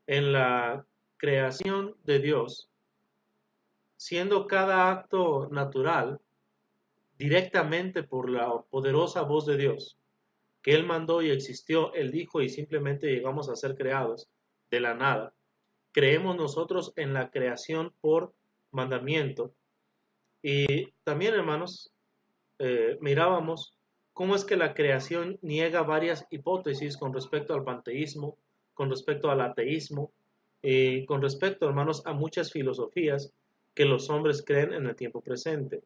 en la creación de Dios, siendo cada acto natural directamente por la poderosa voz de Dios, que Él mandó y existió, Él dijo y simplemente llegamos a ser creados de la nada. Creemos nosotros en la creación por mandamiento. Y también, hermanos, mirábamos cómo es que la creación niega varias hipótesis con respecto al panteísmo, con respecto al ateísmo, y con respecto, hermanos, a muchas filosofías que los hombres creen en el tiempo presente.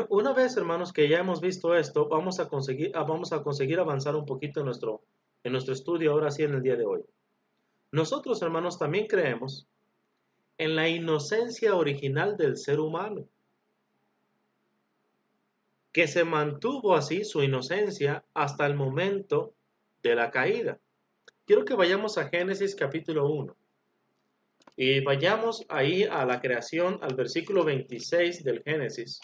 Una vez, hermanos, que ya hemos visto esto, vamos a conseguir avanzar un poquito en nuestro estudio ahora sí en el día de hoy. Nosotros, hermanos, también creemos en la inocencia original del ser humano, que se mantuvo así su inocencia hasta el momento de la caída. Quiero que vayamos a Génesis capítulo 1 y vayamos ahí a la creación, al versículo 26 del Génesis.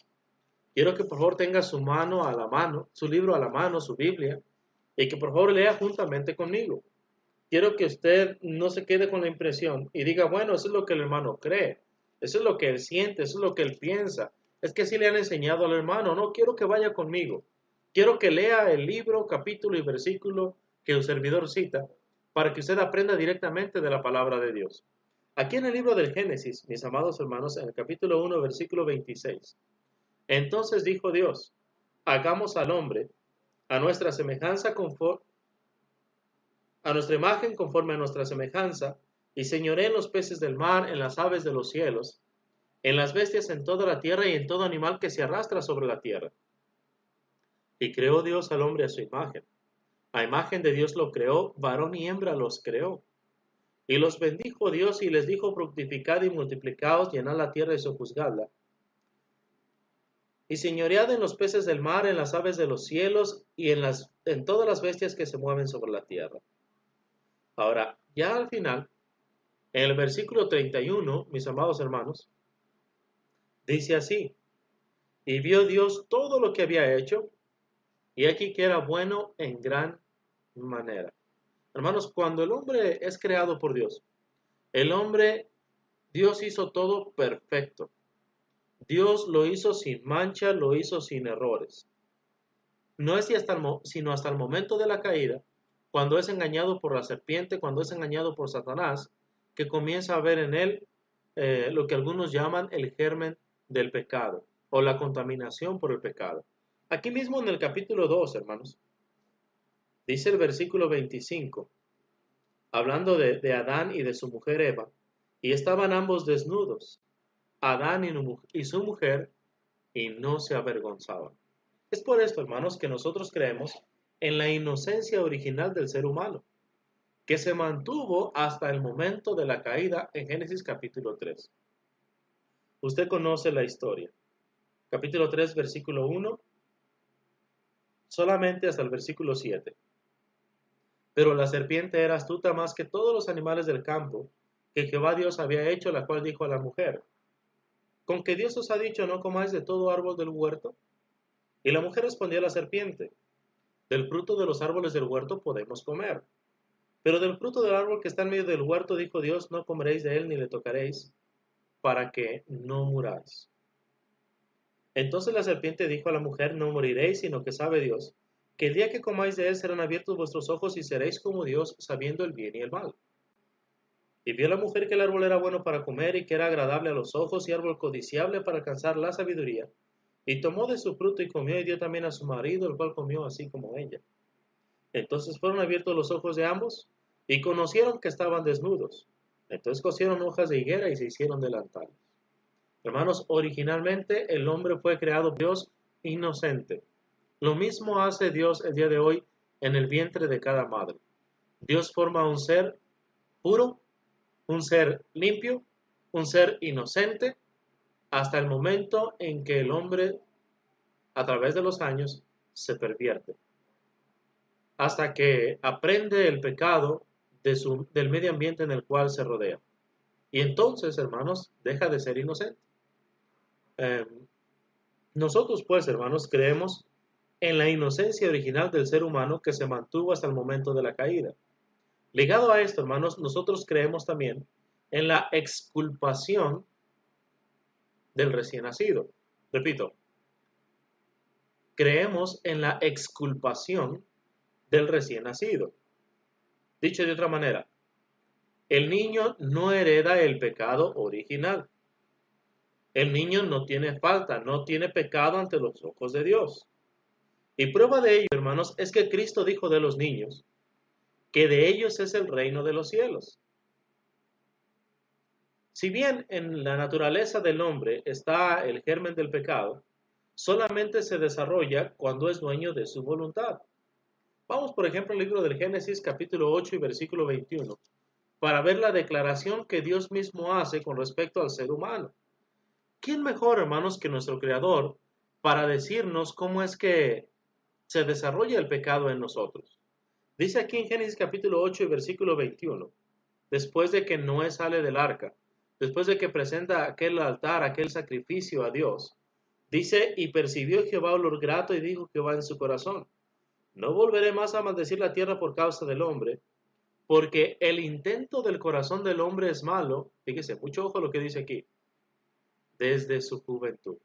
Quiero que por favor tenga su mano a la mano, su libro a la mano, su Biblia, y que por favor lea juntamente conmigo. Quiero que usted no se quede con la impresión y diga, bueno, eso es lo que el hermano cree, eso es lo que él siente, eso es lo que él piensa. Es que así le han enseñado al hermano. No, quiero que vaya conmigo. Quiero que lea el libro, capítulo y versículo que el servidor cita para que usted aprenda directamente de la palabra de Dios. Aquí en el libro del Génesis, mis amados hermanos, en el capítulo 1, versículo 26. Entonces dijo Dios, hagamos al hombre a nuestra semejanza a nuestra imagen conforme a nuestra semejanza, y señoré en los peces del mar, en las aves de los cielos, en las bestias en toda la tierra y en todo animal que se arrastra sobre la tierra. Y creó Dios al hombre a su imagen. A imagen de Dios lo creó, varón y hembra los creó. Y los bendijo Dios y les dijo, fructificad y multiplicaos, llenad la tierra y sojuzgadla. Y señoread en los peces del mar, en las aves de los cielos y en todas las bestias que se mueven sobre la tierra. Ahora, ya al final, en el versículo 31, mis amados hermanos, dice así, y vio Dios todo lo que había hecho, y aquí que era bueno en gran manera. Hermanos, cuando el hombre es creado por Dios, el hombre, Dios hizo todo perfecto. Dios lo hizo sin mancha, lo hizo sin errores. No es sino hasta el momento de la caída, cuando es engañado por la serpiente, cuando es engañado por Satanás, que comienza a ver en él lo que algunos llaman el germen del pecado o la contaminación por el pecado. Aquí mismo en el capítulo 2, hermanos, dice el versículo 25, hablando de Adán y de su mujer Eva, y estaban ambos desnudos, Adán y su mujer, y no se avergonzaban. Es por esto, hermanos, que nosotros creemos en la inocencia original del ser humano, que se mantuvo hasta el momento de la caída en Génesis capítulo 3. Usted conoce la historia. Capítulo 3, versículo 1, solamente hasta el versículo 7. Pero la serpiente era astuta más que todos los animales del campo que Jehová Dios había hecho, la cual dijo a la mujer, ¿con que Dios os ha dicho no comáis de todo árbol del huerto? Y la mujer respondió a la serpiente, del fruto de los árboles del huerto podemos comer, pero del fruto del árbol que está en medio del huerto, dijo Dios, no comeréis de él ni le tocaréis, para que no muráis. Entonces la serpiente dijo a la mujer, no moriréis, sino que sabe Dios, que el día que comáis de él serán abiertos vuestros ojos y seréis como Dios, sabiendo el bien y el mal. Y vio la mujer que el árbol era bueno para comer y que era agradable a los ojos y árbol codiciable para alcanzar la sabiduría. Y tomó de su fruto y comió y dio también a su marido, el cual comió así como ella. Entonces fueron abiertos los ojos de ambos y conocieron que estaban desnudos. Entonces cosieron hojas de higuera y se hicieron delantales. Hermanos, originalmente el hombre fue creado por Dios inocente. Lo mismo hace Dios el día de hoy en el vientre de cada madre. Dios forma un ser puro, un ser limpio, un ser inocente, hasta el momento en que el hombre, a través de los años, se pervierte. Hasta que aprende el pecado del medio ambiente en el cual se rodea. Y entonces, hermanos, deja de ser inocente. Eh, Nosotros, pues, hermanos, creemos en la inocencia original del ser humano que se mantuvo hasta el momento de la caída. Ligado a esto, hermanos, nosotros creemos también en la exculpación del recién nacido. Repito, creemos en la exculpación del recién nacido. Dicho de otra manera, el niño no hereda el pecado original. El niño no tiene falta, no tiene pecado ante los ojos de Dios. Y prueba de ello, hermanos, es que Cristo dijo de los niños que de ellos es el reino de los cielos. Si bien en la naturaleza del hombre está el germen del pecado, solamente se desarrolla cuando es dueño de su voluntad. Vamos, por ejemplo, al libro del Génesis, capítulo 8 y versículo 21, para ver la declaración que Dios mismo hace con respecto al ser humano. ¿Quién mejor, hermanos, que nuestro Creador para decirnos cómo es que se desarrolla el pecado en nosotros? Dice aquí en Génesis capítulo 8 y versículo 21, después de que Noé sale del arca, después de que presenta aquel altar, aquel sacrificio a Dios, dice, y percibió Jehová olor grato y dijo Jehová en su corazón, no volveré más a maldecir la tierra por causa del hombre, porque el intento del corazón del hombre es malo. Fíjese, mucho ojo lo que dice aquí, desde su juventud.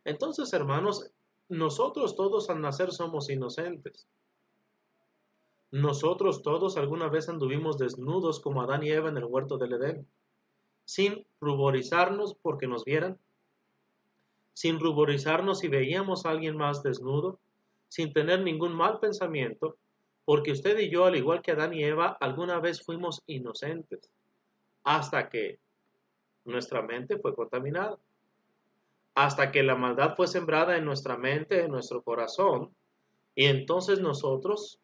Entonces, hermanos, nosotros todos al nacer somos inocentes. Nosotros todos alguna vez anduvimos desnudos como Adán y Eva en el huerto del Edén, sin ruborizarnos porque nos vieran, sin ruborizarnos si veíamos a alguien más desnudo, sin tener ningún mal pensamiento, porque usted y yo, al igual que Adán y Eva, alguna vez fuimos inocentes, hasta que nuestra mente fue contaminada, hasta que la maldad fue sembrada en nuestra mente, en nuestro corazón, y entonces nosotros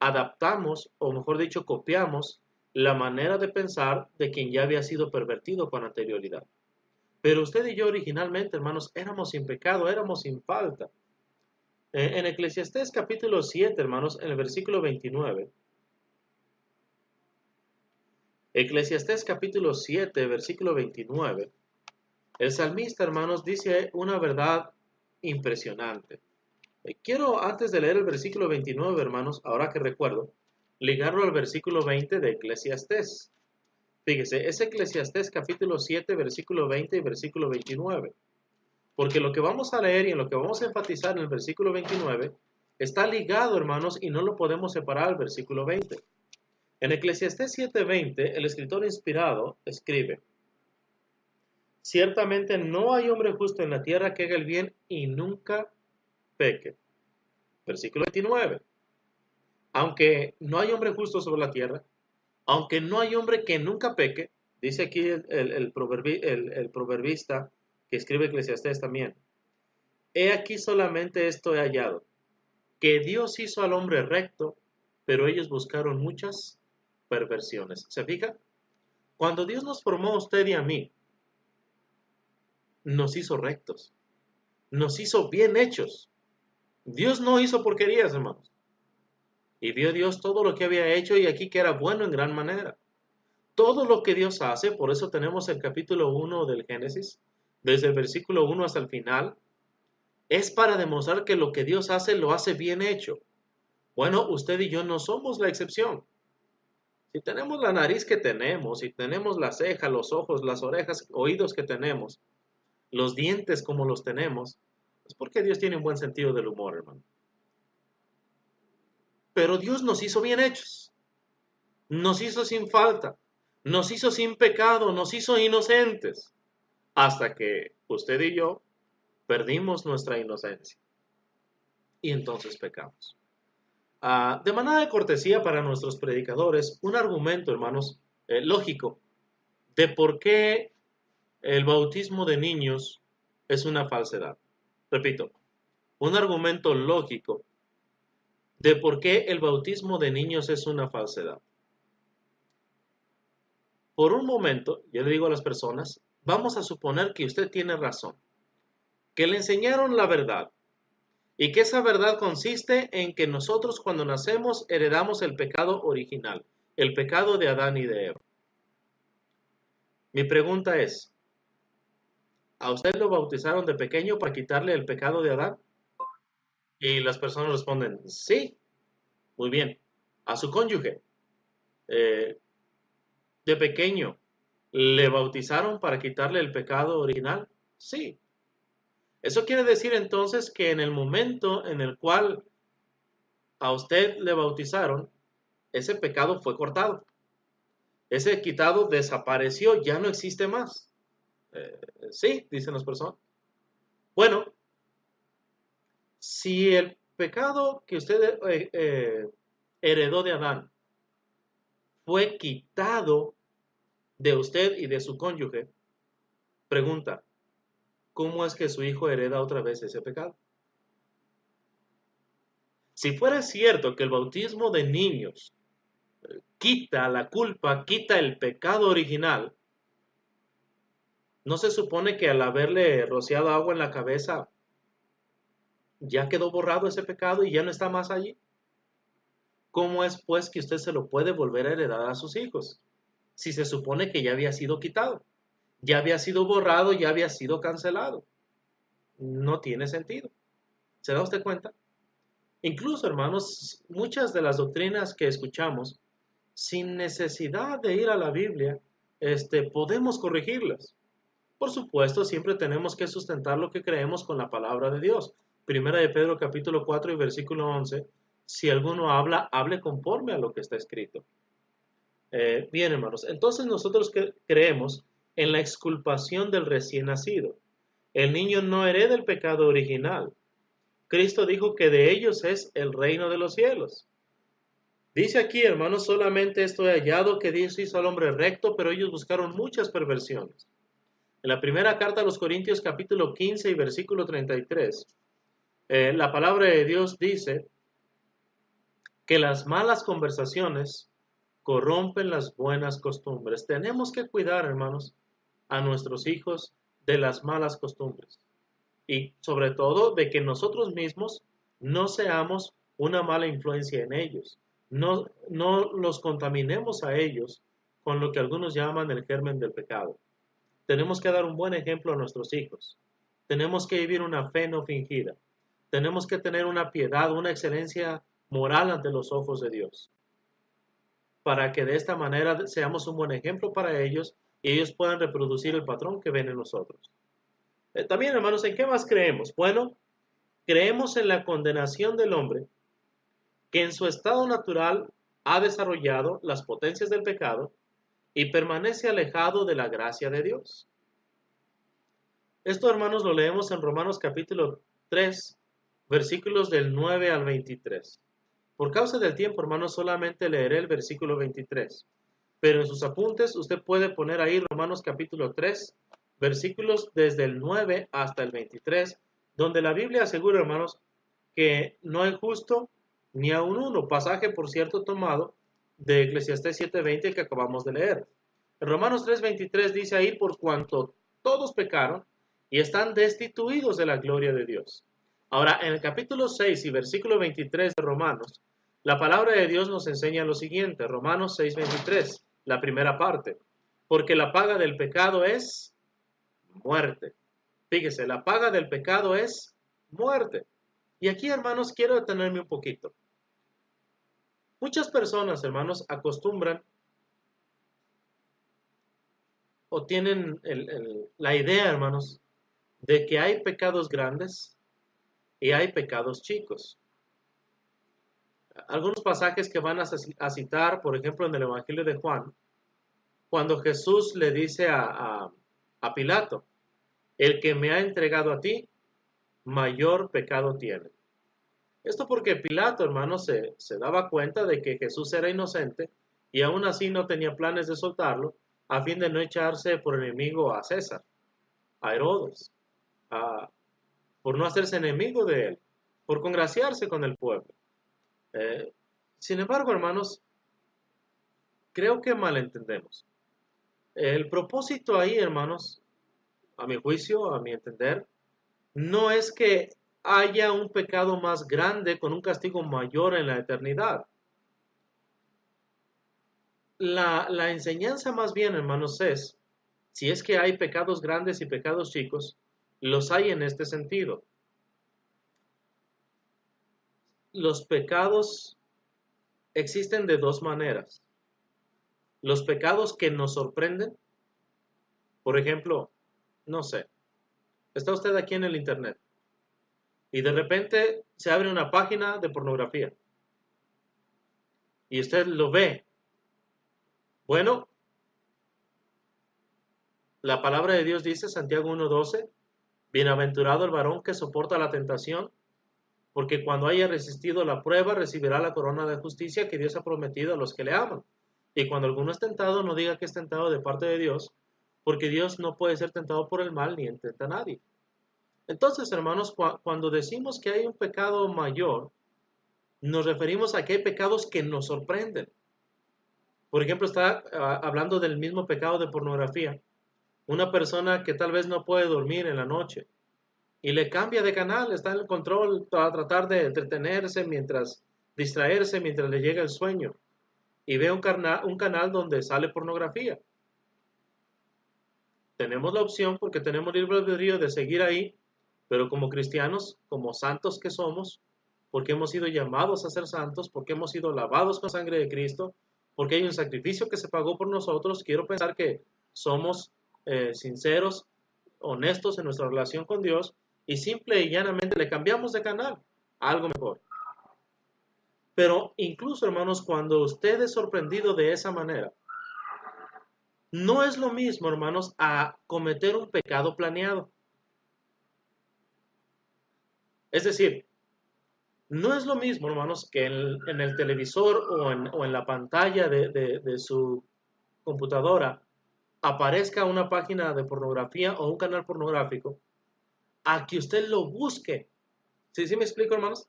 adaptamos, o mejor dicho, copiamos la manera de pensar de quien ya había sido pervertido con anterioridad. Pero usted y yo originalmente, hermanos, éramos sin pecado, éramos sin falta. En Eclesiastés capítulo 7, hermanos, en el versículo 29. Eclesiastés capítulo 7, versículo 29. El salmista, hermanos, dice una verdad impresionante. Quiero, antes de leer el versículo 29, hermanos, ahora que recuerdo, ligarlo al versículo 20 de Eclesiastés. Fíjese, es Eclesiastés capítulo 7, versículo 20 y versículo 29. Porque lo que vamos a leer y en lo que vamos a enfatizar en el versículo 29 está ligado, hermanos, y no lo podemos separar del versículo 20. En Eclesiastés 7:20, el escritor inspirado escribe, ciertamente no hay hombre justo en la tierra que haga el bien y nunca peque. Versículo 29. Aunque no hay hombre justo sobre la tierra, aunque no hay hombre que nunca peque, dice aquí el proverbista que escribe Eclesiastés también, he aquí solamente esto he hallado, que Dios hizo al hombre recto, pero ellos buscaron muchas perversiones. ¿Se fija? Cuando Dios nos formó a usted y a mí, nos hizo rectos, nos hizo bien hechos. Dios no hizo porquerías, hermanos. Y vio Dios todo lo que había hecho y aquí que era bueno en gran manera. Todo lo que Dios hace, por eso tenemos el capítulo 1 del Génesis, desde el versículo 1 hasta el final, es para demostrar que lo que Dios hace lo hace bien hecho. Bueno, usted y yo no somos la excepción. Si tenemos la nariz que tenemos, si tenemos la ceja, los ojos, las orejas, oídos que tenemos, los dientes como los tenemos, es porque Dios tiene un buen sentido del humor, hermano. Pero Dios nos hizo bien hechos, nos hizo sin falta, nos hizo sin pecado, nos hizo inocentes, hasta que usted y yo perdimos nuestra inocencia y entonces pecamos. De manera de cortesía para nuestros predicadores, un argumento, hermanos, lógico, de por qué el bautismo de niños es una falsedad. Repito, un argumento lógico de por qué el bautismo de niños es una falsedad. Por un momento, yo le digo a las personas, vamos a suponer que usted tiene razón, que le enseñaron la verdad y que esa verdad consiste en que nosotros cuando nacemos heredamos el pecado original, el pecado de Adán y de Eva. Mi pregunta es, ¿a usted lo bautizaron de pequeño para quitarle el pecado de Adán? Y las personas responden, sí, muy bien. ¿A su cónyuge? Eh, de pequeño, ¿le bautizaron para quitarle el pecado original? Sí. Eso quiere decir entonces que en el momento en el cual a usted le bautizaron, ese pecado fue cortado. Ese quitado desapareció, ya no existe más. Sí, dicen las personas. Bueno, si el pecado que usted heredó de Adán fue quitado de usted y de su cónyuge, pregunta, ¿cómo es que su hijo hereda otra vez ese pecado? Si fuera cierto que el bautismo de niños quita la culpa, quita el pecado original, ¿no se supone que al haberle rociado agua en la cabeza ya quedó borrado ese pecado y ya no está más allí? ¿Cómo es pues que usted se lo puede volver a heredar a sus hijos? Si se supone que ya había sido quitado, ya había sido borrado, ya había sido cancelado. No tiene sentido. ¿Se da usted cuenta? Incluso, hermanos, muchas de las doctrinas que escuchamos, sin necesidad de ir a la Biblia, podemos corregirlas. Por supuesto, siempre tenemos que sustentar lo que creemos con la palabra de Dios. Primera de Pedro capítulo 4 y versículo 11, si alguno habla, hable conforme a lo que está escrito. Bien, hermanos, entonces nosotros creemos en la exculpación del recién nacido. El niño no hereda el pecado original. Cristo dijo que de ellos es el reino de los cielos. Dice aquí, hermanos, solamente esto he hallado que Dios hizo al hombre recto, pero ellos buscaron muchas perversiones. En la primera carta a los Corintios capítulo 15 y versículo 33, la palabra de Dios dice que las malas conversaciones corrompen las buenas costumbres. Tenemos que cuidar, hermanos, a nuestros hijos de las malas costumbres y sobre todo de que nosotros mismos no seamos una mala influencia en ellos. No los contaminemos a ellos con lo que algunos llaman el germen del pecado. Tenemos que dar un buen ejemplo a nuestros hijos. Tenemos que vivir una fe no fingida. Tenemos que tener una piedad, una excelencia moral ante los ojos de Dios, para que de esta manera seamos un buen ejemplo para ellos y ellos puedan reproducir el patrón que ven en nosotros. También, hermanos, ¿en qué más creemos? Bueno, creemos en la condenación del hombre que en su estado natural ha desarrollado las potencias del pecado y permanece alejado de la gracia de Dios. Esto, hermanos, lo leemos en Romanos capítulo 3, versículos del 9 al 23. Por causa del tiempo, hermanos, solamente leeré el versículo 23. Pero en sus apuntes usted puede poner ahí Romanos capítulo 3, versículos desde el 9 hasta el 23, donde la Biblia asegura, hermanos, que no hay justo ni aun uno. Pasaje, por cierto, tomado de Eclesiastés 7:20 que acabamos de leer. En Romanos 3:23 dice ahí, por cuanto todos pecaron y están destituidos de la gloria de Dios. Ahora, en el capítulo 6 y versículo 23 de Romanos, la palabra de Dios nos enseña lo siguiente, Romanos 6:23, la primera parte, porque la paga del pecado es muerte. Fíjese, la paga del pecado es muerte. Y aquí, hermanos, quiero detenerme un poquito. Muchas personas, hermanos, acostumbran o tienen la idea, hermanos, de que hay pecados grandes y hay pecados chicos. Algunos pasajes que van a citar, por ejemplo, en el Evangelio de Juan, cuando Jesús le dice a Pilato, el que me ha entregado a ti, mayor pecado tiene. Esto porque Pilato, hermano, se daba cuenta de que Jesús era inocente y aún así no tenía planes de soltarlo a fin de no echarse por enemigo a César, a Herodes, por no hacerse enemigo de él, por congraciarse con el pueblo. Sin embargo, hermanos, creo que malentendemos. El propósito ahí, hermanos, a mi juicio, a mi entender, no es que haya un pecado más grande con un castigo mayor en la eternidad. La enseñanza más bien, hermanos, es, si es que hay pecados grandes y pecados chicos, los hay en este sentido. Los pecados existen de dos maneras. Los pecados que nos sorprenden, por ejemplo, no sé, está usted aquí en el internet y de repente se abre una página de pornografía y usted lo ve. Bueno, la palabra de Dios dice, Santiago 1:12, bienaventurado el varón que soporta la tentación, porque cuando haya resistido la prueba recibirá la corona de justicia que Dios ha prometido a los que le aman. Y cuando alguno es tentado, no diga que es tentado de parte de Dios, porque Dios no puede ser tentado por el mal ni intenta a nadie. Entonces, hermanos, cuando decimos que hay un pecado mayor, nos referimos a que hay pecados que nos sorprenden. Por ejemplo, está hablando del mismo pecado de pornografía. Una persona que tal vez no puede dormir en la noche y le cambia de canal, está en el control para tratar de entretenerse distraerse mientras le llega el sueño y ve un canal donde sale pornografía. Tenemos la opción, porque tenemos libre albedrío, de seguir ahí, pero como cristianos, como santos que somos, porque hemos sido llamados a ser santos, porque hemos sido lavados con sangre de Cristo, porque hay un sacrificio que se pagó por nosotros, quiero pensar que somos sinceros, honestos en nuestra relación con Dios, y simple y llanamente le cambiamos de canal a algo mejor. Pero incluso, hermanos, cuando usted es sorprendido de esa manera, no es lo mismo, hermanos, a cometer un pecado planeado. Es decir, no es lo mismo, hermanos, que en el televisor o en la pantalla de su computadora aparezca una página de pornografía o un canal pornográfico, a que usted lo busque. ¿Sí me explico, hermanos?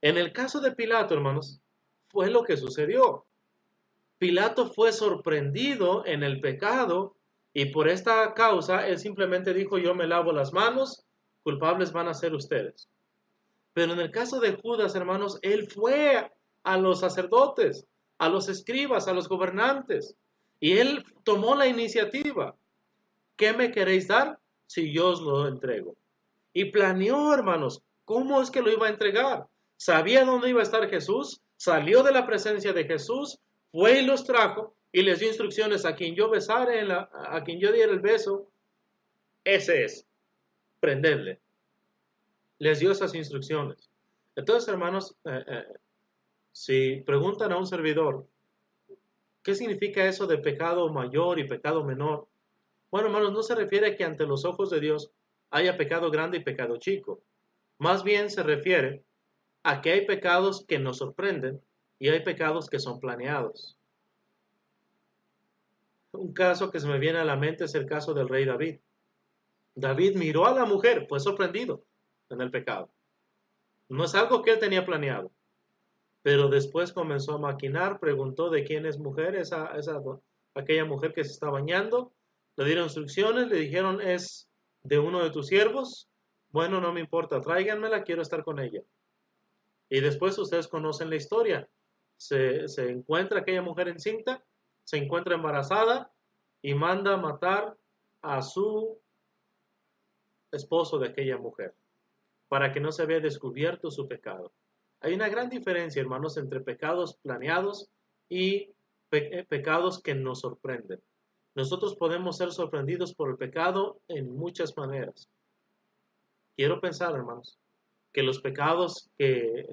En el caso de Pilato, hermanos, fue lo que sucedió. Pilato fue sorprendido en el pecado y por esta causa él simplemente dijo: yo me lavo las manos, culpables van a ser ustedes. Pero en el caso de Judas, hermanos, él fue a los sacerdotes, a los escribas, a los gobernantes, y él tomó la iniciativa. ¿Qué me queréis dar si yo os lo entrego? Y planeó, hermanos, cómo es que lo iba a entregar. Sabía dónde iba a estar Jesús, salió de la presencia de Jesús, fue y los trajo y les dio instrucciones: a quien yo besare, a quien yo diera el beso, ese es, prenderle. Les dio esas instrucciones. Entonces, hermanos, si preguntan a un servidor, ¿qué significa eso de pecado mayor y pecado menor? Bueno, hermanos, no se refiere a que ante los ojos de Dios haya pecado grande y pecado chico. Más bien se refiere a que hay pecados que nos sorprenden y hay pecados que son planeados. Un caso que se me viene a la mente es el caso del rey David. David miró a la mujer, fue sorprendido en el pecado. No es algo que él tenía planeado, pero después comenzó a maquinar, preguntó de quién es mujer, aquella mujer que se está bañando, le dieron instrucciones, le dijeron: es de uno de tus siervos. Bueno, no me importa, tráiganmela, quiero estar con ella. Y después ustedes conocen la historia. Se encuentra aquella mujer encinta, se encuentra embarazada y manda a matar a su esposo de aquella mujer, para que no se vea descubierto su pecado. Hay una gran diferencia, hermanos, entre pecados planeados y pecados que nos sorprenden. Nosotros podemos ser sorprendidos por el pecado en muchas maneras. Quiero pensar, hermanos, que los pecados que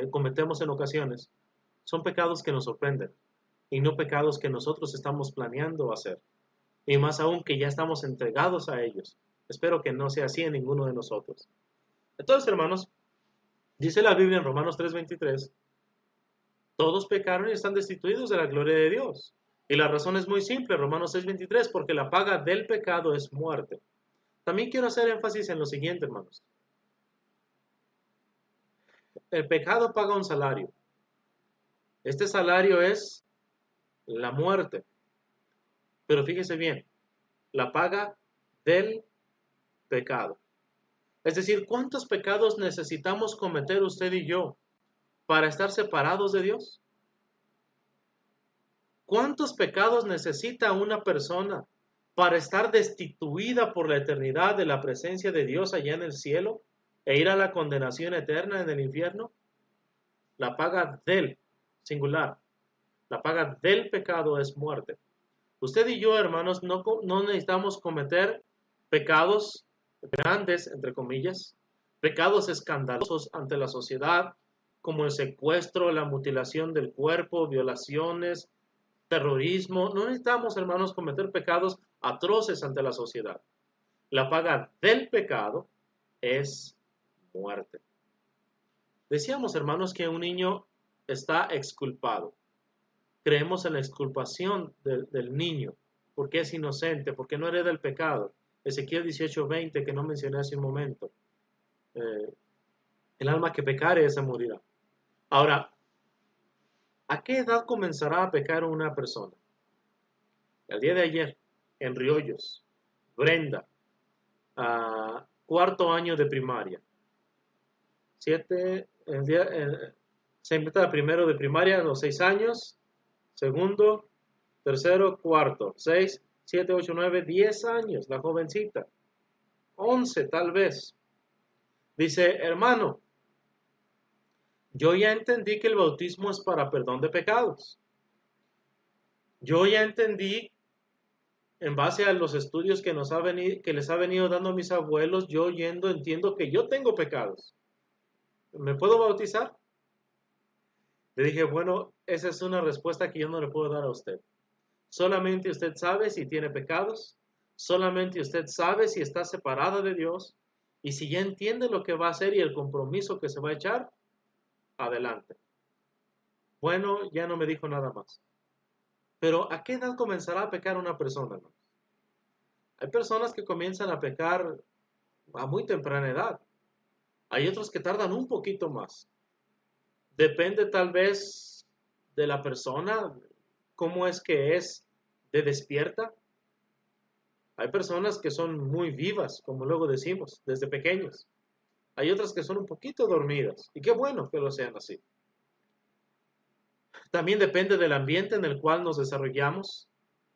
cometemos en ocasiones son pecados que nos sorprenden y no pecados que nosotros estamos planeando hacer. Y más aún que ya estamos entregados a ellos. Espero que no sea así en ninguno de nosotros. Entonces, hermanos, dice la Biblia en Romanos 3:23, todos pecaron y están destituidos de la gloria de Dios. Y la razón es muy simple, Romanos 6:23, porque la paga del pecado es muerte. También quiero hacer énfasis en lo siguiente, hermanos. El pecado paga un salario. Este salario es la muerte. Pero fíjese bien, la paga del pecado. Es decir, ¿cuántos pecados necesitamos cometer usted y yo para estar separados de Dios? ¿Cuántos pecados necesita una persona para estar destituida por la eternidad de la presencia de Dios allá en el cielo e ir a la condenación eterna en el infierno? La paga del singular La paga del pecado es muerte. Usted y yo, hermanos, no necesitamos cometer pecados grandes, entre comillas, pecados escandalosos ante la sociedad, como el secuestro, la mutilación del cuerpo, violaciones, terrorismo. No necesitamos, hermanos, cometer pecados atroces ante la sociedad. La paga del pecado es muerte. Decíamos, hermanos, que un niño está exculpado. Creemos en la exculpación del niño, porque es inocente, porque no hereda el pecado. Ezequiel 18:20, que no mencioné hace un momento. El alma que pecare, esa morirá. Ahora, ¿a qué edad comenzará a pecar una persona? El día de ayer, en Riollos, Brenda, cuarto año de primaria. Se invita primero de primaria a los 6 años, segundo, tercero, cuarto, 6, 7, 8, 9, 10 años, la jovencita, 11 tal vez. Dice, hermano, yo ya entendí que el bautismo es para perdón de pecados. Yo ya entendí, en base a los estudios que les ha venido dando a mis abuelos, yo entiendo que yo tengo pecados. ¿Me puedo bautizar? Le dije, bueno, esa es una respuesta que yo no le puedo dar a usted. Solamente usted sabe si tiene pecados, solamente usted sabe si está separada de Dios, y si ya entiende lo que va a hacer y el compromiso que se va a echar, adelante. Bueno, ya no me dijo nada más. Pero ¿a qué edad comenzará a pecar una persona, hermanos? Hay personas que comienzan a pecar a muy temprana edad. Hay otros que tardan un poquito más. Depende tal vez de la persona, cómo es que es de despierta. Hay personas que son muy vivas, como luego decimos, desde pequeños. Hay otras que son un poquito dormidas. Y qué bueno que lo sean así. También depende del ambiente en el cual nos desarrollamos.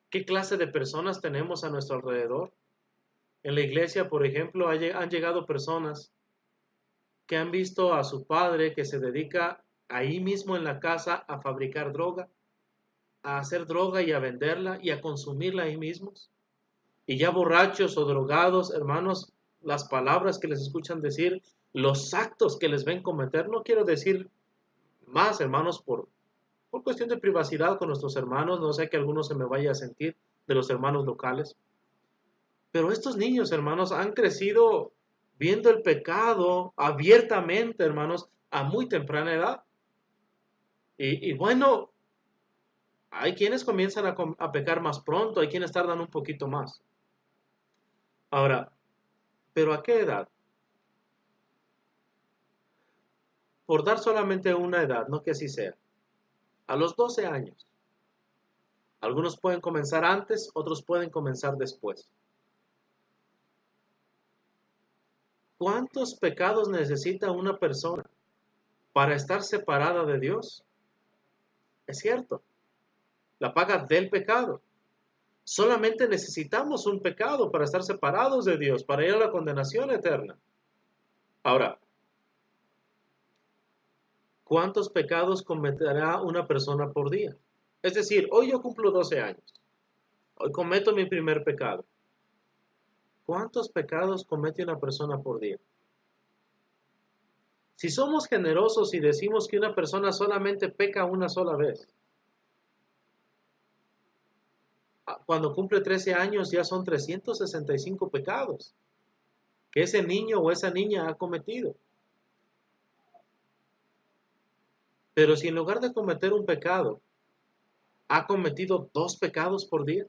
¿Qué clase de personas tenemos a nuestro alrededor? En la iglesia, por ejemplo, han llegado personas que han visto a su padre que se dedica ahí mismo en la casa a fabricar droga, a hacer droga y a venderla y a consumirla ahí mismos. Y ya borrachos o drogados, hermanos, las palabras que les escuchan decir, los actos que les ven cometer, no quiero decir más, hermanos, por cuestión de privacidad con nuestros hermanos, no sé que alguno se me vaya a sentir de los hermanos locales. Pero estos niños, hermanos, han crecido viendo el pecado abiertamente, hermanos, a muy temprana edad. Y bueno, hay quienes comienzan a pecar más pronto, hay quienes tardan un poquito más. Ahora, ¿pero a qué edad? Por dar solamente una edad, no que así sea. A los 12 años. Algunos pueden comenzar antes, otros pueden comenzar después. ¿Cuántos pecados necesita una persona para estar separada de Dios? Es cierto, la paga del pecado. Solamente necesitamos un pecado para estar separados de Dios, para ir a la condenación eterna. Ahora, ¿cuántos pecados cometerá una persona por día? Es decir, hoy yo cumplo 12 años. Hoy cometo mi primer pecado. ¿Cuántos pecados comete una persona por día? Si somos generosos y decimos que una persona solamente peca una sola vez, cuando cumple 13 años ya son 365 pecados que ese niño o esa niña ha cometido. Pero si en lugar de cometer un pecado, ha cometido 2 pecados por día.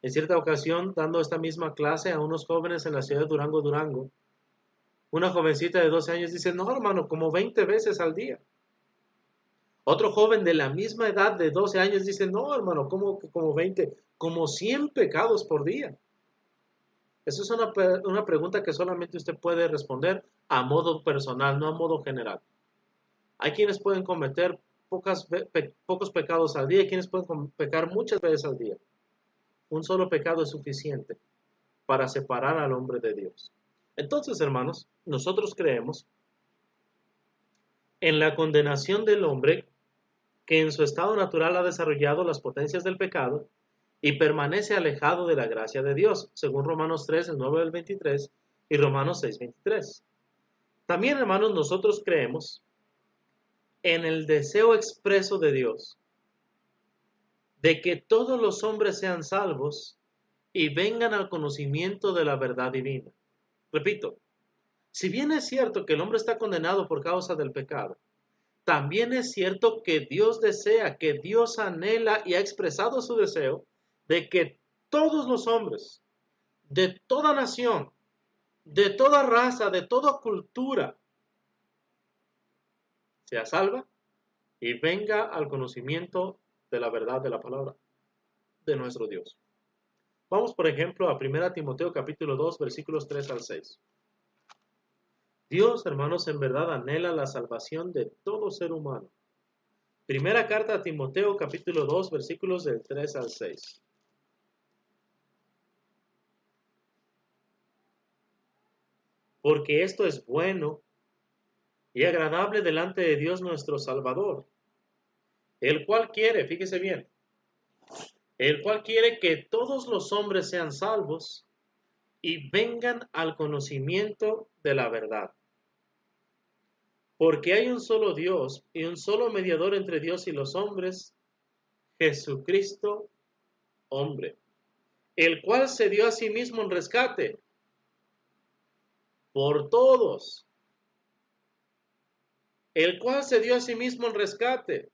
En cierta ocasión, dando esta misma clase a unos jóvenes en la ciudad de Durango, una jovencita de 12 años dice, no hermano, como 20 veces al día. Otro joven de la misma edad de 12 años dice, no hermano, como 20, como 100 pecados por día. Esa es una pregunta que solamente usted puede responder a modo personal, no a modo general. Hay quienes pueden cometer pocos pecados al día, hay quienes pueden pecar muchas veces al día. Un solo pecado es suficiente para separar al hombre de Dios. Entonces, hermanos, nosotros creemos en la condenación del hombre que en su estado natural ha desarrollado las potencias del pecado y permanece alejado de la gracia de Dios, según Romanos 3, el 9 al 23 y Romanos 6, 23. También, hermanos, nosotros creemos en el deseo expreso de Dios de que todos los hombres sean salvos y vengan al conocimiento de la verdad divina. Repito, si bien es cierto que el hombre está condenado por causa del pecado, también es cierto que Dios desea, que Dios anhela y ha expresado su deseo de que todos los hombres, de toda nación, de toda raza, de toda cultura, sea salva y venga al conocimiento de la verdad de la palabra de nuestro Dios. Vamos, por ejemplo, a 1 Timoteo capítulo 2, versículos 3 al 6. Dios, hermanos, en verdad anhela la salvación de todo ser humano. Primera carta a Timoteo capítulo 2, versículos del 3 al 6. Porque esto es bueno y agradable delante de Dios nuestro Salvador, el cual quiere, fíjese bien, el cual quiere que todos los hombres sean salvos y vengan al conocimiento de la verdad. Porque hay un solo Dios y un solo mediador entre Dios y los hombres, Jesucristo, hombre, el cual se dio a sí mismo en rescate por todos, el cual se dio a sí mismo en rescate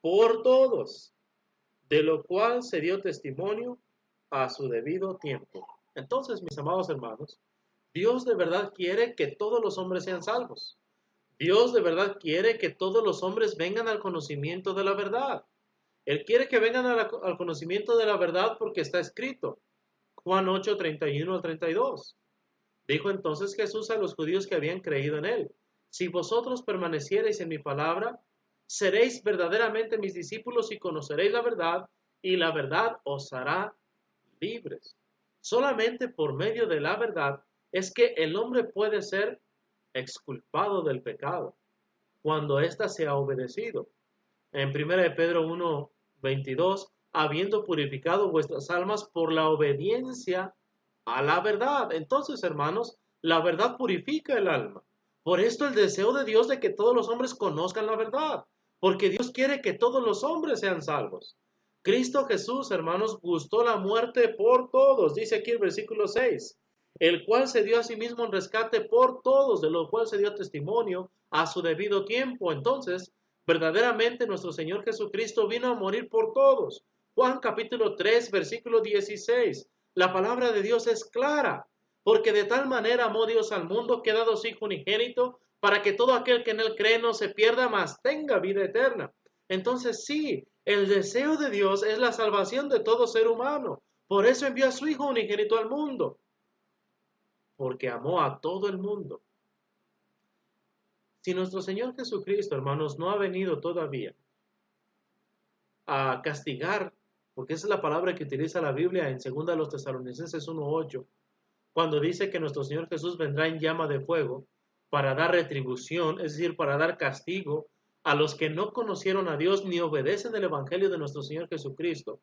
por todos, de lo cual se dio testimonio a su debido tiempo. Entonces, mis amados hermanos, Dios de verdad quiere que todos los hombres sean salvos. Dios de verdad quiere que todos los hombres vengan al conocimiento de la verdad. Él quiere que vengan al conocimiento de la verdad porque está escrito. Juan 8, 31 al 32. Dijo entonces Jesús a los judíos que habían creído en él: si vosotros permaneciereis en mi palabra, seréis verdaderamente mis discípulos y conoceréis la verdad, y la verdad os hará libres. Solamente por medio de la verdad es que el hombre puede ser exculpado del pecado, cuando ésta se ha obedecido. En 1 de Pedro 1, 22, habiendo purificado vuestras almas por la obediencia a la verdad. Entonces, hermanos, la verdad purifica el alma. Por esto el deseo de Dios de que todos los hombres conozcan la verdad, porque Dios quiere que todos los hombres sean salvos. Cristo Jesús, hermanos, gustó la muerte por todos, dice aquí el versículo 6, el cual se dio a sí mismo en rescate por todos, de lo cual se dio testimonio a su debido tiempo. Entonces, verdaderamente nuestro Señor Jesucristo vino a morir por todos. Juan capítulo 3, versículo 16. La palabra de Dios es clara, porque de tal manera amó Dios al mundo que ha dado su Hijo unigénito, para que todo aquel que en él cree no se pierda, mas tenga vida eterna. Entonces sí, el deseo de Dios es la salvación de todo ser humano. Por eso envió a su Hijo unigénito al mundo, porque amó a todo el mundo. Si nuestro Señor Jesucristo, hermanos, no ha venido todavía a castigar, porque esa es la palabra que utiliza la Biblia en 2 Tesalonicenses 1:8, cuando dice que nuestro Señor Jesús vendrá en llama de fuego para dar retribución, es decir, para dar castigo a los que no conocieron a Dios ni obedecen el Evangelio de nuestro Señor Jesucristo,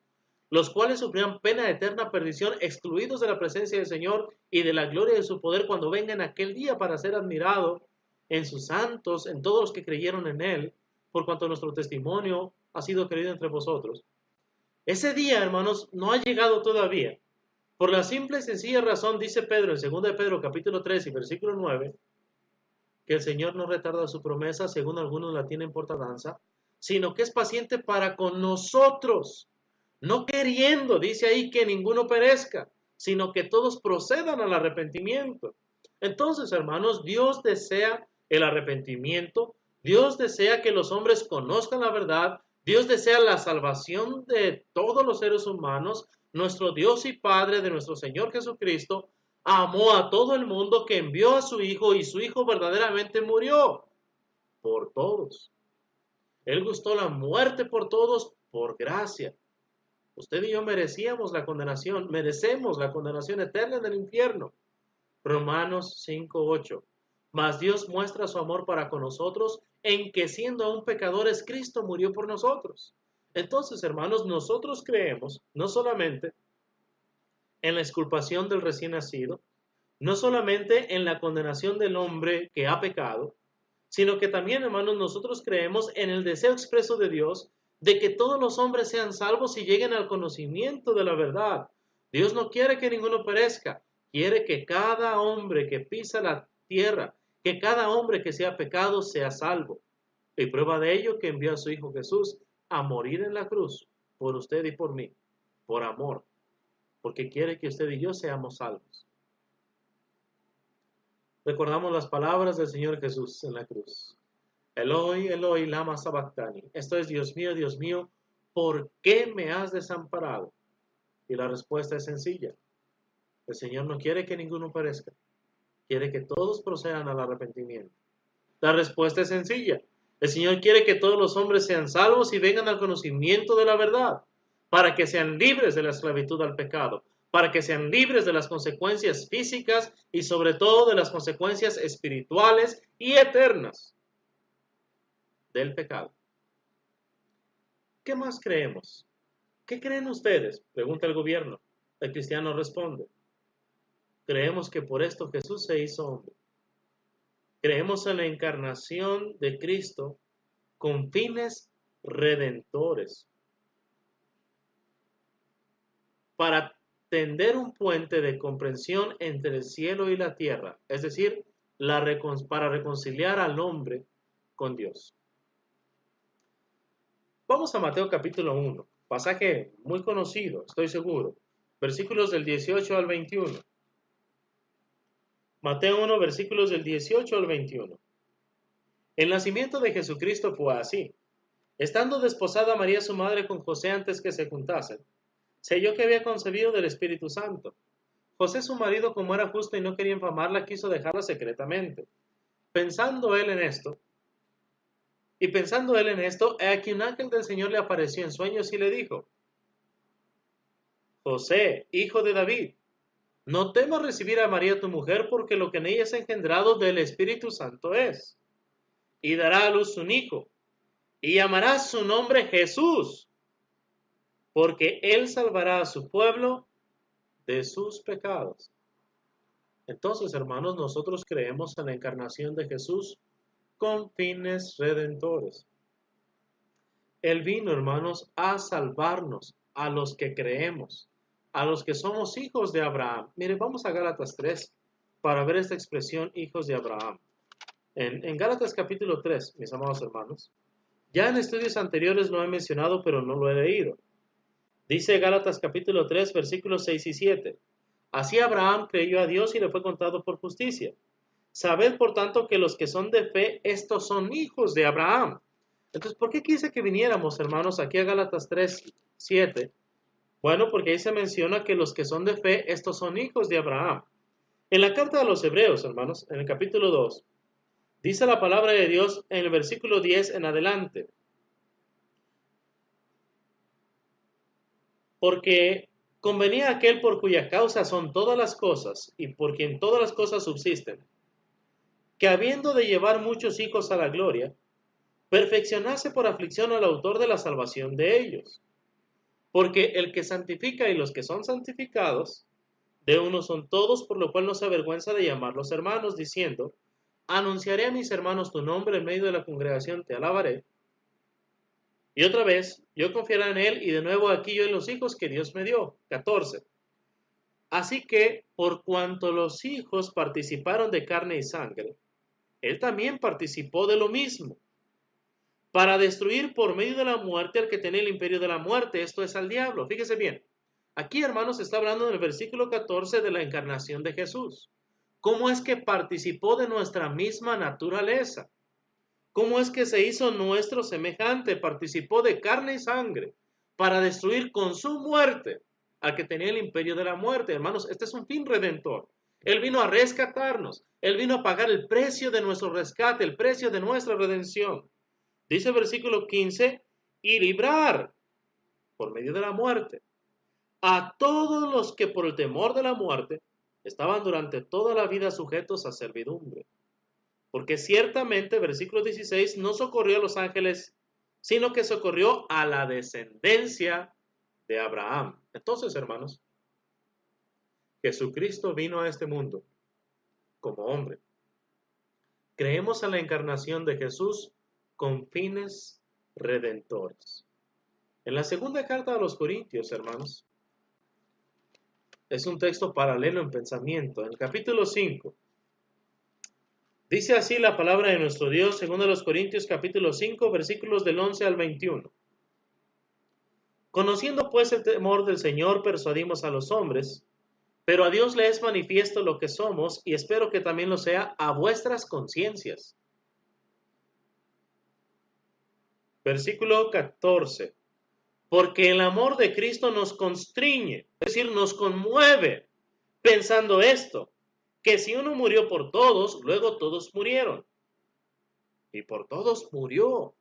los cuales sufrirán pena de eterna perdición, excluidos de la presencia del Señor y de la gloria de su poder cuando venga en aquel día para ser admirado en sus santos, en todos los que creyeron en Él, por cuanto nuestro testimonio ha sido creído entre vosotros. Ese día, hermanos, no ha llegado todavía. Por la simple y sencilla razón, dice Pedro en 2 de Pedro capítulo 3 y versículo 9, que el Señor no retarda su promesa, según algunos la tienen por tardanza, sino que es paciente para con nosotros, no queriendo, dice ahí, que ninguno perezca, sino que todos procedan al arrepentimiento. Entonces, hermanos, Dios desea el arrepentimiento, Dios desea que los hombres conozcan la verdad, Dios desea la salvación de todos los seres humanos. Nuestro Dios y Padre de nuestro Señor Jesucristo amó a todo el mundo, que envió a su Hijo, y su Hijo verdaderamente murió por todos. Él gustó la muerte por todos por gracia. Usted y yo merecemos la condenación eterna en el infierno. Romanos 5:8. Mas Dios muestra su amor para con nosotros en que siendo aún pecadores, Cristo murió por nosotros. Entonces, hermanos, nosotros creemos no solamente en la exculpación del recién nacido, no solamente en la condenación del hombre que ha pecado, sino que también, hermanos, nosotros creemos en el deseo expreso de Dios de que todos los hombres sean salvos y lleguen al conocimiento de la verdad. Dios no quiere que ninguno perezca, quiere que cada hombre que pisa la tierra, que cada hombre que sea pecado sea salvo. Y prueba de ello que envió a su Hijo Jesús a morir en la cruz por usted y por mí, por amor, porque quiere que usted y yo seamos salvos. Recordamos las palabras del Señor Jesús en la cruz. Eloi, Eloi, lama sabactani. Esto es, Dios mío, ¿por qué me has desamparado? Y la respuesta es sencilla. El Señor no quiere que ninguno perezca. Quiere que todos procedan al arrepentimiento. La respuesta es sencilla. El Señor quiere que todos los hombres sean salvos y vengan al conocimiento de la verdad, para que sean libres de la esclavitud al pecado, para que sean libres de las consecuencias físicas y sobre todo de las consecuencias espirituales y eternas del pecado. ¿Qué más creemos? ¿Qué creen ustedes? Pregunta el gobierno. El cristiano responde. Creemos que por esto Jesús se hizo hombre. Creemos en la encarnación de Cristo con fines redentores, para tender un puente de comprensión entre el cielo y la tierra, es decir, para reconciliar al hombre con Dios. Vamos a Mateo capítulo 1, pasaje muy conocido, estoy seguro, versículos del 18 al 21. Mateo 1, versículos del 18 al 21. El nacimiento de Jesucristo fue así. Estando desposada María su madre con José antes que se juntasen, se halló que había concebido del Espíritu Santo. José su marido, como era justo y no quería infamarla, quiso dejarla secretamente. Pensando él en esto, he aquí un ángel del Señor le apareció en sueños y le dijo: José, hijo de David, no temas recibir a María tu mujer, porque lo que en ella es engendrado del Espíritu Santo es. Y dará a luz un hijo, y llamará su nombre Jesús, porque él salvará a su pueblo de sus pecados. Entonces, hermanos, nosotros creemos en la encarnación de Jesús con fines redentores. Él vino, hermanos, a salvarnos, a los que creemos, a los que somos hijos de Abraham. Mire, vamos a Gálatas 3 para ver esta expresión, hijos de Abraham. En Gálatas capítulo 3, mis amados hermanos, ya en estudios anteriores lo he mencionado, pero no lo he leído. Dice Gálatas capítulo 3, versículos 6 y 7. Así Abraham creyó a Dios y le fue contado por justicia. Sabed, por tanto, que los que son de fe, estos son hijos de Abraham. Entonces, ¿por qué quise que viniéramos, hermanos, aquí a Gálatas 3, 7? Bueno, porque ahí se menciona que los que son de fe, estos son hijos de Abraham. En la carta a los Hebreos, hermanos, en el capítulo 2, dice la palabra de Dios en el versículo 10 en adelante. Porque convenía aquel por cuya causa son todas las cosas y por quien todas las cosas subsisten, que habiendo de llevar muchos hijos a la gloria, perfeccionase por aflicción al autor de la salvación de ellos. Porque el que santifica y los que son santificados, de uno son todos, por lo cual no se avergüenza de llamarlos hermanos, diciendo: anunciaré a mis hermanos tu nombre en medio de la congregación, te alabaré. Y otra vez, yo confiaré en él, y de nuevo aquí yo en los hijos que Dios me dio. 14. Así que, por cuanto los hijos participaron de carne y sangre, él también participó de lo mismo, para destruir por medio de la muerte al que tenía el imperio de la muerte, esto es, al diablo. Fíjese bien, aquí, hermanos, está hablando en el versículo 14 de la encarnación de Jesús. ¿Cómo es que participó de nuestra misma naturaleza? ¿Cómo es que se hizo nuestro semejante? Participó de carne y sangre para destruir con su muerte al que tenía el imperio de la muerte. Hermanos, este es un fin redentor. Él vino a rescatarnos. Él vino a pagar el precio de nuestro rescate, el precio de nuestra redención. Dice el versículo 15, y librar por medio de la muerte a todos los que por el temor de la muerte estaban durante toda la vida sujetos a servidumbre. Porque ciertamente, versículo 16, no socorrió a los ángeles, sino que socorrió a la descendencia de Abraham. Entonces, hermanos, Jesucristo vino a este mundo como hombre. Creemos en la encarnación de Jesús con fines redentores. En la segunda carta a los Corintios, hermanos, es un texto paralelo en pensamiento. En el capítulo 5, dice así la palabra de nuestro Dios, según a los Corintios capítulo 5, versículos del 11 al 21. Conociendo pues el temor del Señor, persuadimos a los hombres, pero a Dios le es manifiesto lo que somos, y espero que también lo sea a vuestras conciencias. Versículo 14. Porque el amor de Cristo nos constriñe, es decir, nos conmueve, pensando esto, que si uno murió por todos, luego todos murieron. Y por todos murió,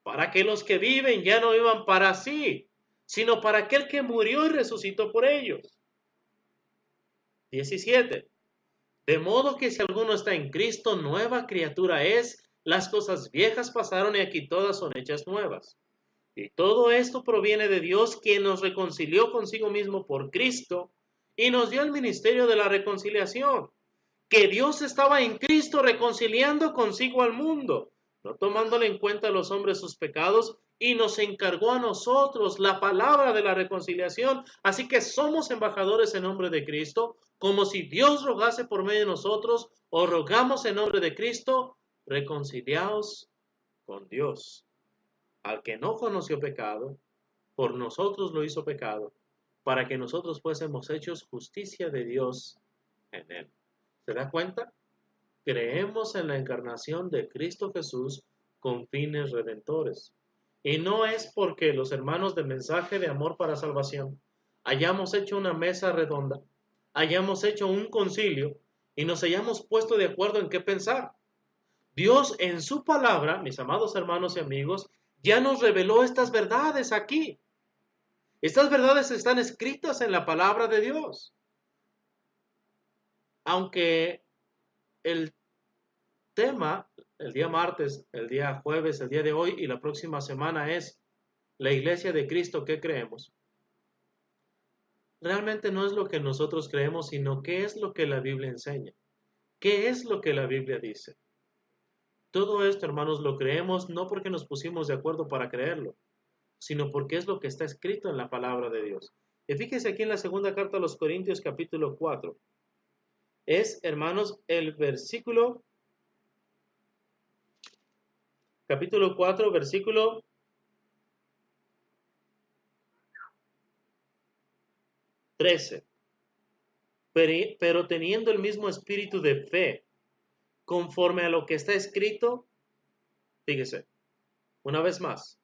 para que los que viven ya no vivan para sí, sino para aquel que murió y resucitó por ellos. 17. De modo que si alguno está en Cristo, nueva criatura es, las cosas viejas pasaron y aquí todas son hechas nuevas. Y todo esto proviene de Dios, quien nos reconcilió consigo mismo por Cristo y nos dio el ministerio de la reconciliación. Que Dios estaba en Cristo reconciliando consigo al mundo, no tomándole en cuenta a los hombres sus pecados, y nos encargó a nosotros la palabra de la reconciliación. Así que somos embajadores en nombre de Cristo, como si Dios rogase por medio de nosotros, o rogamos en nombre de Cristo, reconciliaos con Dios. Al que no conoció pecado, por nosotros lo hizo pecado, para que nosotros fuésemos hechos justicia de Dios en él. ¿Se da cuenta? Creemos en la encarnación de Cristo Jesús con fines redentores. Y no es porque los hermanos de Mensaje de Amor para Salvación hayamos hecho una mesa redonda, hayamos hecho un concilio y nos hayamos puesto de acuerdo en qué pensar. Dios en su palabra, mis amados hermanos y amigos, ya nos reveló estas verdades aquí. Estas verdades están escritas en la palabra de Dios. Aunque el tema, el día martes, el día jueves, el día de hoy y la próxima semana es la iglesia de Cristo, ¿qué creemos? Realmente no es lo que nosotros creemos, sino qué es lo que la Biblia enseña. ¿Qué es lo que la Biblia dice? Todo esto, hermanos, lo creemos no porque nos pusimos de acuerdo para creerlo, sino porque es lo que está escrito en la palabra de Dios. Y fíjense aquí en la segunda carta a los Corintios, capítulo 4. Es, hermanos, el versículo, capítulo 4, versículo 13. Pero teniendo el mismo espíritu de fe, conforme a lo que está escrito, fíjese, una vez más,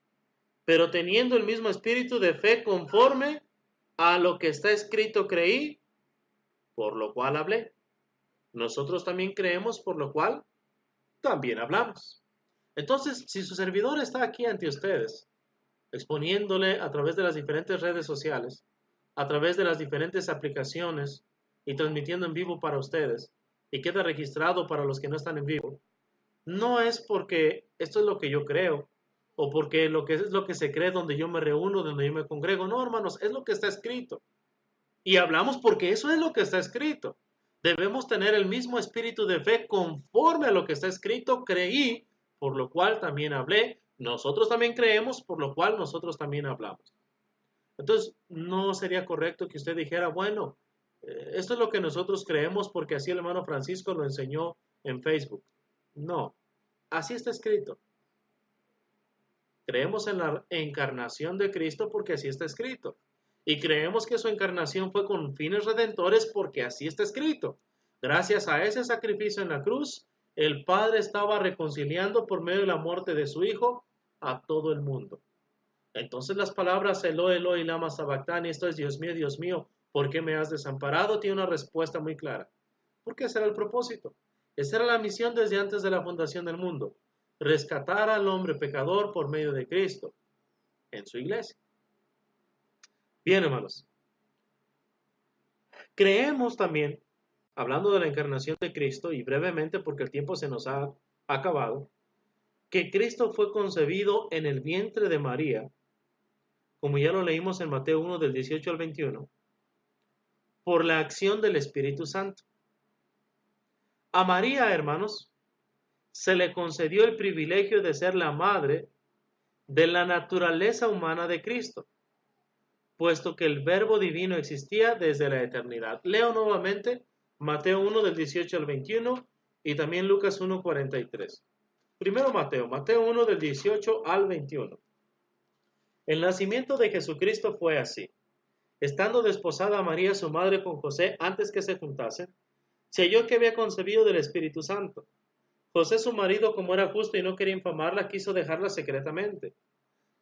pero teniendo el mismo espíritu de fe conforme a lo que está escrito creí, por lo cual hablé. Nosotros también creemos, por lo cual también hablamos. Entonces, si su servidor está aquí ante ustedes, exponiéndole a través de las diferentes redes sociales, a través de las diferentes aplicaciones y transmitiendo en vivo para ustedes, y queda registrado para los que no están en vivo, no es porque esto es lo que yo creo, o porque lo que es lo que se cree donde yo me reúno, donde yo me congrego. No, hermanos, es lo que está escrito. Y hablamos porque eso es lo que está escrito. Debemos tener el mismo espíritu de fe conforme a lo que está escrito. Creí, por lo cual también hablé. Nosotros también creemos, por lo cual nosotros también hablamos. Entonces, no sería correcto que usted dijera, bueno, esto es lo que nosotros creemos porque así el hermano Francisco lo enseñó en Facebook. No, así está escrito. Creemos en la encarnación de Cristo porque así está escrito. Y creemos que su encarnación fue con fines redentores porque así está escrito. Gracias a ese sacrificio en la cruz, el Padre estaba reconciliando por medio de la muerte de su Hijo a todo el mundo. Entonces las palabras Eloi, Eloi, lama sabactani, esto es Dios mío, ¿por qué me has desamparado? Tiene una respuesta muy clara. Porque ese era el propósito. Esa era la misión desde antes de la fundación del mundo. Rescatar al hombre pecador por medio de Cristo en su iglesia. Bien, hermanos. Creemos también hablando de la encarnación de Cristo, y brevemente porque el tiempo se nos ha acabado, que Cristo fue concebido en el vientre de María, como ya lo leímos en Mateo 1 del 18 al 21, por la acción del Espíritu Santo. A María, hermanos, se le concedió el privilegio de ser la madre de la naturaleza humana de Cristo, puesto que el Verbo divino existía desde la eternidad. Leo nuevamente Mateo 1 del 18 al 21 y también Lucas 1, 43. Primero Mateo 1 del 18 al 21. El nacimiento de Jesucristo fue así. Estando desposada María su madre con José antes que se juntasen, se halló que había concebido del Espíritu Santo. José su marido, como era justo y no quería infamarla, quiso dejarla secretamente.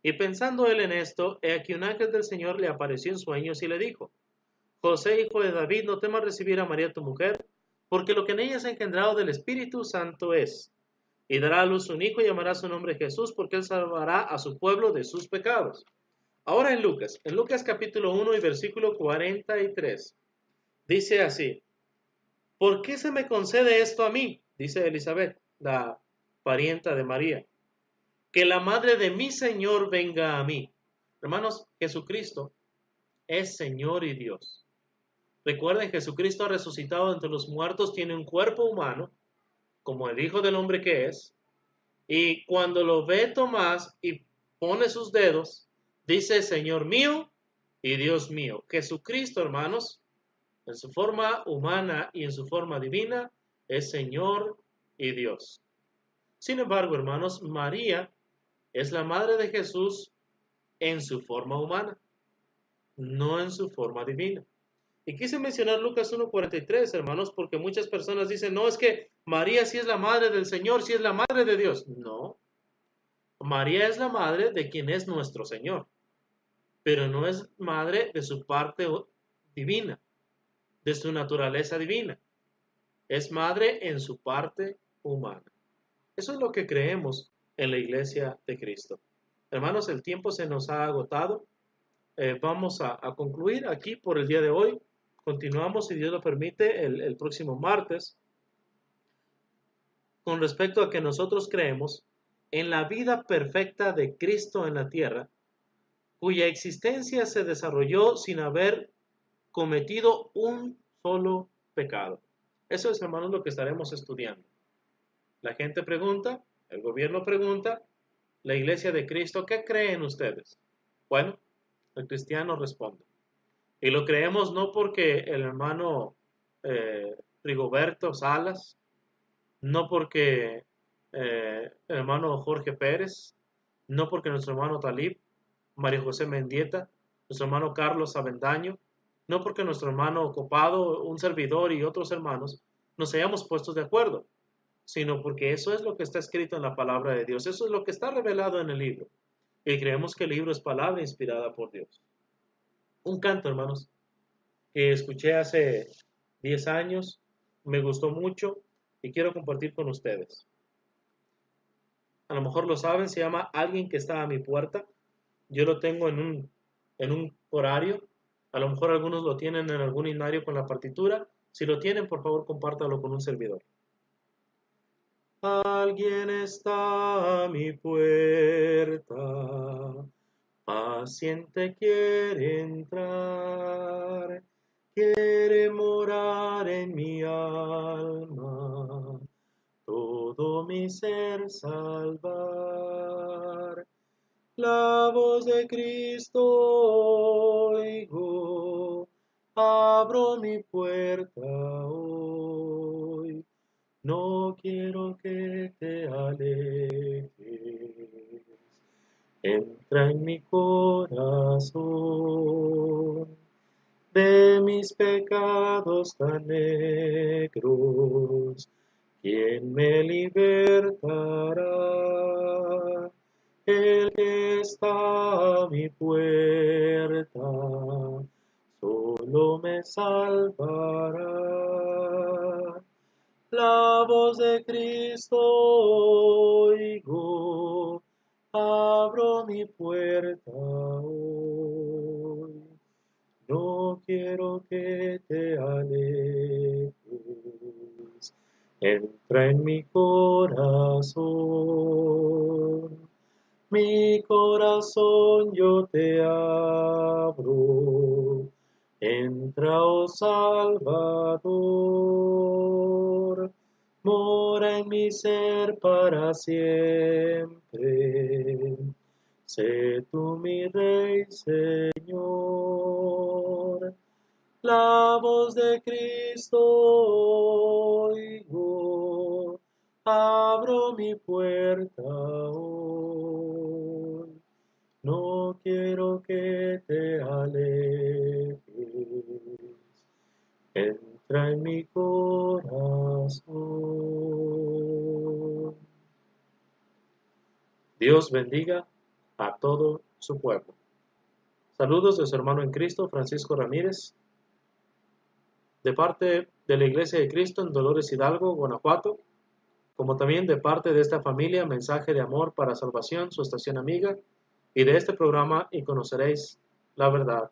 Y pensando él en esto, he aquí un ángel del Señor le apareció en sueños y le dijo: José, hijo de David, no temas recibir a María tu mujer, porque lo que en ella es engendrado del Espíritu Santo es. Y dará a luz un hijo y llamará su nombre Jesús, porque él salvará a su pueblo de sus pecados. Ahora en Lucas capítulo 1 y versículo 43, dice así: ¿Por qué se me concede esto a mí? Dice Elizabeth, la parienta de María, que la madre de mi Señor venga a mí. Hermanos, Jesucristo es Señor y Dios. Recuerden, Jesucristo ha resucitado entre los muertos, tiene un cuerpo humano, como el Hijo del Hombre que es, y cuando lo ve Tomás y pone sus dedos, dice: Señor mío y Dios mío. Jesucristo, hermanos, en su forma humana y en su forma divina, es Señor y Dios. Sin embargo, hermanos, María es la madre de Jesús en su forma humana, no en su forma divina. Y quise mencionar Lucas 1:43, hermanos, porque muchas personas dicen: no, es que María sí es la madre del Señor, sí es la madre de Dios. No, María es la madre de quien es nuestro Señor, pero no es madre de su parte divina, de su naturaleza divina. Es madre en su parte humana. Eso es lo que creemos en la Iglesia de Cristo. Hermanos, el tiempo se nos ha agotado. Vamos a concluir aquí por el día de hoy. Continuamos, si Dios lo permite, el próximo martes, con respecto a que nosotros creemos en la vida perfecta de Cristo en la tierra, cuya existencia se desarrolló sin haber cometido un solo pecado. Eso es, hermanos, lo que estaremos estudiando. La gente pregunta, el gobierno pregunta, la Iglesia de Cristo, ¿qué creen ustedes? Bueno, el cristiano responde. Y lo creemos no porque el hermano Rigoberto Salas, no porque el hermano Jorge Pérez, no porque nuestro hermano Talib, María José Mendieta, nuestro hermano Carlos Avendaño, no porque nuestro hermano Copado, un servidor y otros hermanos nos hayamos puesto de acuerdo, sino porque eso es lo que está escrito en la palabra de Dios, eso es lo que está revelado en el libro. Y creemos que el libro es palabra inspirada por Dios. Un canto, hermanos, que escuché hace 10 años, me gustó mucho y quiero compartir con ustedes. A lo mejor lo saben, se llama Alguien que está a mi puerta. Yo lo tengo en un horario. A lo mejor algunos lo tienen en algún himnario con la partitura. Si lo tienen, por favor, compártalo con un servidor. Alguien está a mi puerta, paciente quiere entrar, quiere morar en mi alma, todo mi ser salvar. La voz de Cristo oigo, abro mi puerta hoy. No quiero que te alejes, entra en mi corazón, de mis pecados tan negros, ¿quién me libertará? El que está a mi puerta, solo me salvará. La voz de Cristo oigo, abro mi puerta hoy. No quiero que te alejes, Entra en mi corazón yo te abro. Entra, oh Salvador, mora en mi ser para siempre. Sé tú mi Rey, Señor. La voz de Cristo oigo, abro mi puerta hoy. No quiero que te alejes, entra en mi corazón. Dios bendiga a todo su pueblo. Saludos de su hermano en Cristo, Francisco Ramírez, de parte de la Iglesia de Cristo en Dolores Hidalgo, Guanajuato, como también de parte de esta familia, Mensaje de Amor para Salvación, su estación amiga, y de este programa Y Conoceréis la Verdad.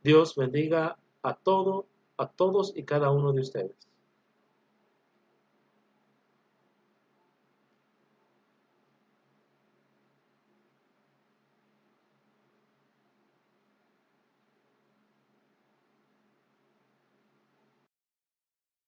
Dios bendiga a todos y cada uno de ustedes.